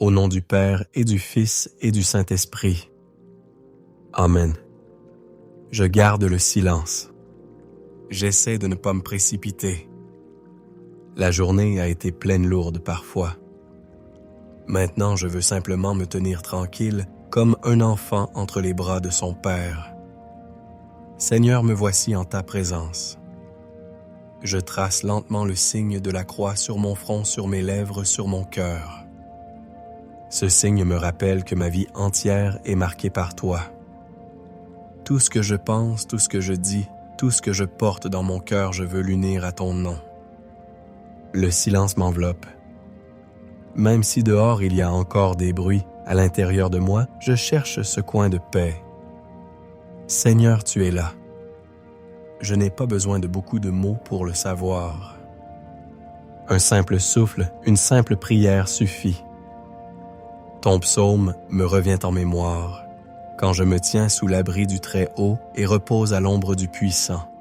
Au nom du Père et du Fils et du Saint-Esprit. Amen. Je garde le silence. J'essaie de ne pas me précipiter. La journée a été pleine lourde parfois. Maintenant, je veux simplement me tenir tranquille comme un enfant entre les bras de son Père. Seigneur, me voici en ta présence. Je trace lentement le signe de la croix sur mon front, sur mes lèvres, sur mon cœur. Ce signe me rappelle que ma vie entière est marquée par toi. Tout ce que je pense, tout ce que je dis, tout ce que je porte dans mon cœur, je veux l'unir à ton nom. Le silence m'enveloppe. Même si dehors il y a encore des bruits, à l'intérieur de moi, je cherche ce coin de paix. Seigneur, tu es là. Je n'ai pas besoin de beaucoup de mots pour le savoir. Un simple souffle, une simple prière suffit. Ton psaume me revient en mémoire, quand je me tiens sous l'abri du Très-Haut et repose à l'ombre du Puissant.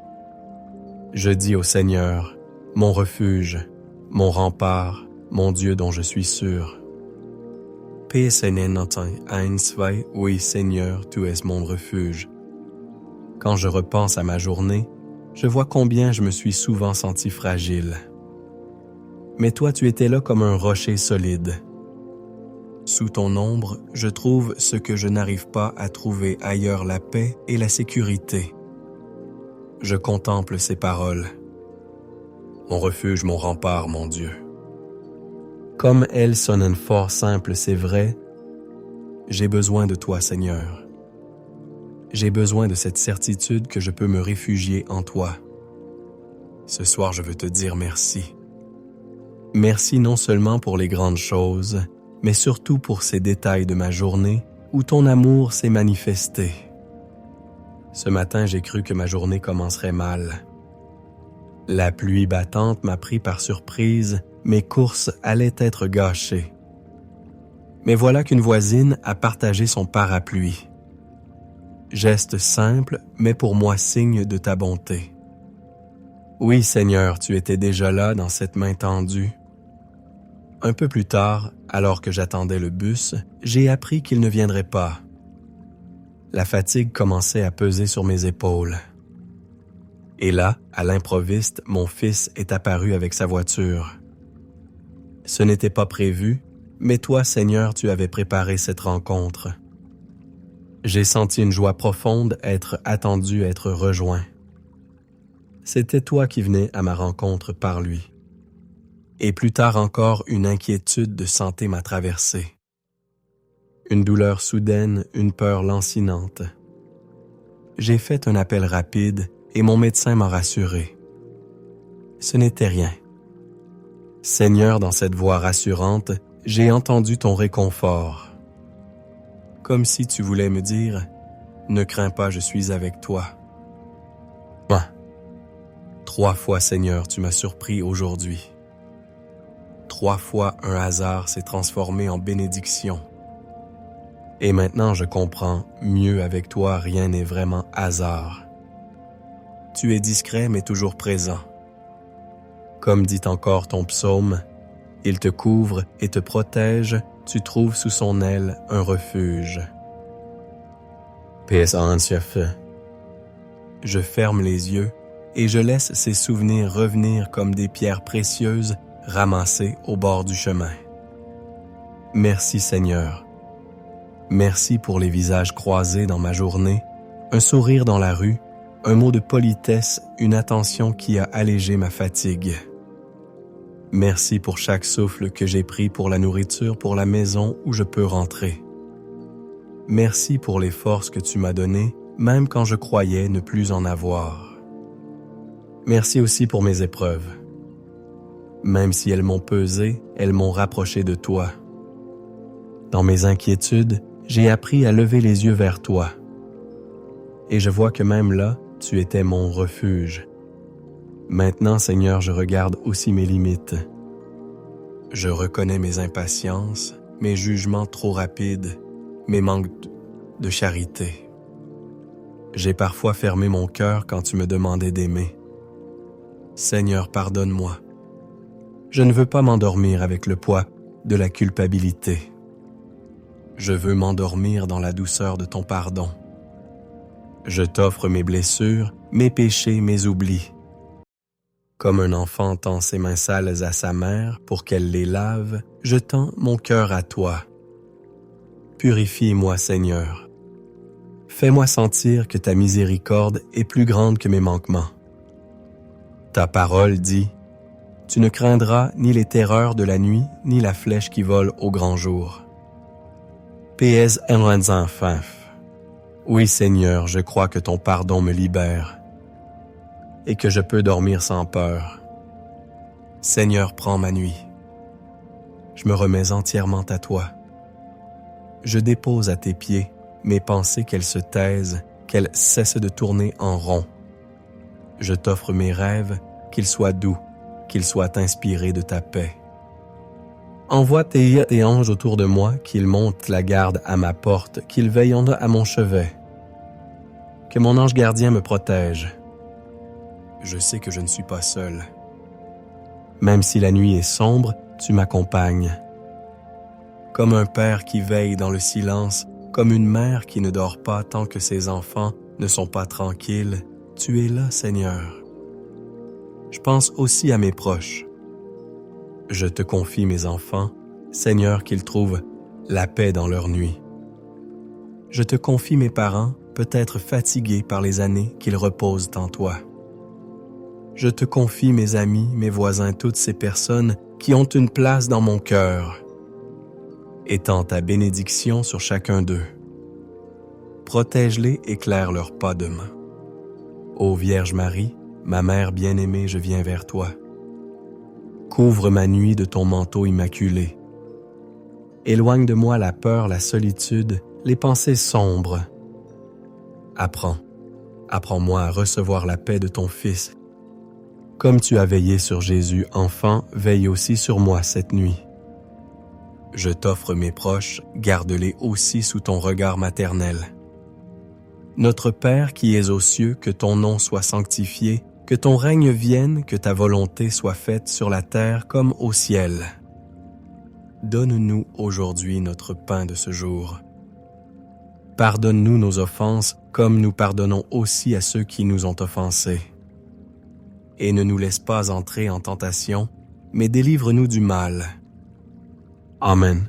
Je dis au Seigneur, mon refuge, mon rempart, mon Dieu dont je suis sûr. Oui, Seigneur, tu es mon refuge. Quand je repense à ma journée, je vois combien je me suis souvent senti fragile. Mais toi, tu étais là comme un rocher solide. Sous ton ombre, je trouve ce que je n'arrive pas à trouver ailleurs, la paix et la sécurité. Je contemple ces paroles. Mon refuge, mon rempart, mon Dieu. Comme elles sonnent fort simples, c'est vrai, j'ai besoin de toi, Seigneur. J'ai besoin de cette certitude que je peux me réfugier en toi. Ce soir, je veux te dire merci. Merci non seulement pour les grandes choses, mais surtout pour ces détails de ma journée où ton amour s'est manifesté. Ce matin, j'ai cru que ma journée commencerait mal. La pluie battante m'a pris par surprise, mes courses allaient être gâchées. Mais voilà qu'une voisine a partagé son parapluie. Geste simple, mais pour moi signe de ta bonté. Oui, Seigneur, tu étais déjà là dans cette main tendue. Un peu plus tard, alors que j'attendais le bus, j'ai appris qu'il ne viendrait pas. La fatigue commençait à peser sur mes épaules. Et là, à l'improviste, mon fils est apparu avec sa voiture. Ce n'était pas prévu, mais toi, Seigneur, tu avais préparé cette rencontre. J'ai senti une joie profonde, être attendu, être rejoint. C'était toi qui venais à ma rencontre par lui. Et plus tard encore, une inquiétude de santé m'a traversé. Une douleur soudaine, une peur lancinante. J'ai fait un appel rapide et mon médecin m'a rassuré. Ce n'était rien. Seigneur, dans cette voix rassurante, j'ai entendu ton réconfort. Comme si tu voulais me dire « Ne crains pas, je suis avec toi ». 3 fois, Seigneur, tu m'as surpris aujourd'hui. 3 fois, un hasard s'est transformé en bénédiction. Et maintenant, je comprends, mieux avec toi, rien n'est vraiment hasard. Tu es discret, mais toujours présent. Comme dit encore ton psaume, il te couvre et te protège, tu trouves sous son aile un refuge. Je ferme les yeux et je laisse ces souvenirs revenir comme des pierres précieuses ramassées au bord du chemin. Merci Seigneur. Merci pour les visages croisés dans ma journée, un sourire dans la rue, un mot de politesse, une attention qui a allégé ma fatigue. Merci pour chaque souffle que j'ai pris pour la nourriture, pour la maison où je peux rentrer. Merci pour les forces que tu m'as données, même quand je croyais ne plus en avoir. Merci aussi pour mes épreuves. Même si elles m'ont pesé, elles m'ont rapproché de toi. Dans mes inquiétudes, j'ai appris à lever les yeux vers toi. Et je vois que même là, tu étais mon refuge. Maintenant, Seigneur, je regarde aussi mes limites. Je reconnais mes impatiences, mes jugements trop rapides, mes manques de charité. J'ai parfois fermé mon cœur quand tu me demandais d'aimer. Seigneur, pardonne-moi. Je ne veux pas m'endormir avec le poids de la culpabilité. Je veux m'endormir dans la douceur de ton pardon. Je t'offre mes blessures, mes péchés, mes oublis. Comme un enfant tend ses mains sales à sa mère pour qu'elle les lave, je tends mon cœur à toi. Purifie-moi, Seigneur. Fais-moi sentir que ta miséricorde est plus grande que mes manquements. Ta parole dit, « Tu ne craindras ni les terreurs de la nuit, ni la flèche qui vole au grand jour. » PS 125. Oui, Seigneur, je crois que ton pardon me libère et que je peux dormir sans peur. Seigneur, prends ma nuit. Je me remets entièrement à toi. Je dépose à tes pieds mes pensées qu'elles se taisent, qu'elles cessent de tourner en rond. Je t'offre mes rêves, qu'ils soient doux, qu'ils soient inspirés de ta paix. Envoie tes anges autour de moi, qu'ils montent la garde à ma porte, qu'ils veillent à mon chevet. Que mon ange gardien me protège. Je sais que je ne suis pas seul. Même si la nuit est sombre, tu m'accompagnes. Comme un père qui veille dans le silence, comme une mère qui ne dort pas tant que ses enfants ne sont pas tranquilles, tu es là, Seigneur. Je pense aussi à mes proches. Je te confie mes enfants, Seigneur, qu'ils trouvent la paix dans leur nuit. Je te confie mes parents, peut-être fatigués par les années, qu'ils reposent en toi. Je te confie mes amis, mes voisins, toutes ces personnes qui ont une place dans mon cœur. Étends ta bénédiction sur chacun d'eux. Protège-les, éclaire leurs pas demain. Ô Vierge Marie, ma mère bien-aimée, je viens vers toi. Couvre ma nuit de ton manteau immaculé. Éloigne de moi la peur, la solitude, les pensées sombres. Apprends-moi à recevoir la paix de ton Fils. Comme tu as veillé sur Jésus, enfant, veille aussi sur moi cette nuit. Je t'offre mes proches, garde-les aussi sous ton regard maternel. Notre Père qui es aux cieux, que ton nom soit sanctifié, que ton règne vienne, que ta volonté soit faite sur la terre comme au ciel. Donne-nous aujourd'hui notre pain de ce jour. Pardonne-nous nos offenses, comme nous pardonnons aussi à ceux qui nous ont offensés. Et ne nous laisse pas entrer en tentation, mais délivre-nous du mal. Amen.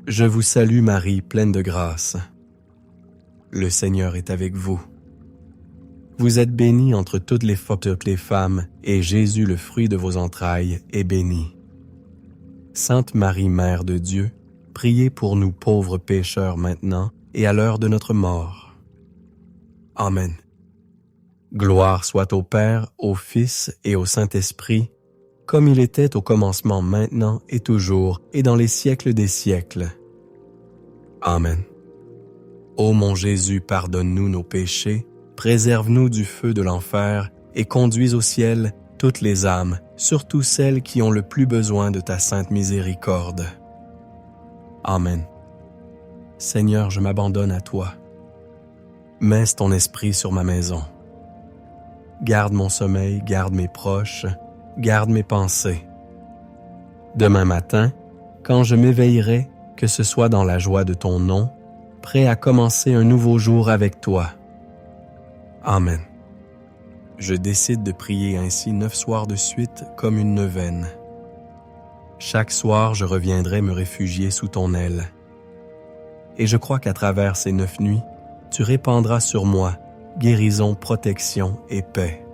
Je vous salue Marie, pleine de grâce. Le Seigneur est avec vous. Vous êtes bénie entre toutes les femmes, et Jésus, le fruit de vos entrailles, est béni. Sainte Marie, Mère de Dieu, priez pour nous pauvres pécheurs maintenant et à l'heure de notre mort. Amen. Gloire soit au Père, au Fils et au Saint-Esprit, comme il était au commencement, maintenant et toujours, et dans les siècles des siècles. Amen. Ô mon Jésus, pardonne-nous nos péchés, préserve-nous du feu de l'enfer et conduis au ciel toutes les âmes, surtout celles qui ont le plus besoin de ta sainte miséricorde. Amen. Seigneur, je m'abandonne à toi. Mets ton esprit sur ma maison. Garde mon sommeil, garde mes proches, garde mes pensées. Demain matin, quand je m'éveillerai, que ce soit dans la joie de ton nom, prêt à commencer un nouveau jour avec toi. Amen. Je décide de prier ainsi 9 soirs de suite comme une neuvaine. Chaque soir, je reviendrai me réfugier sous ton aile. Et je crois qu'à travers ces 9 nuits, tu répandras sur moi guérison, protection et paix.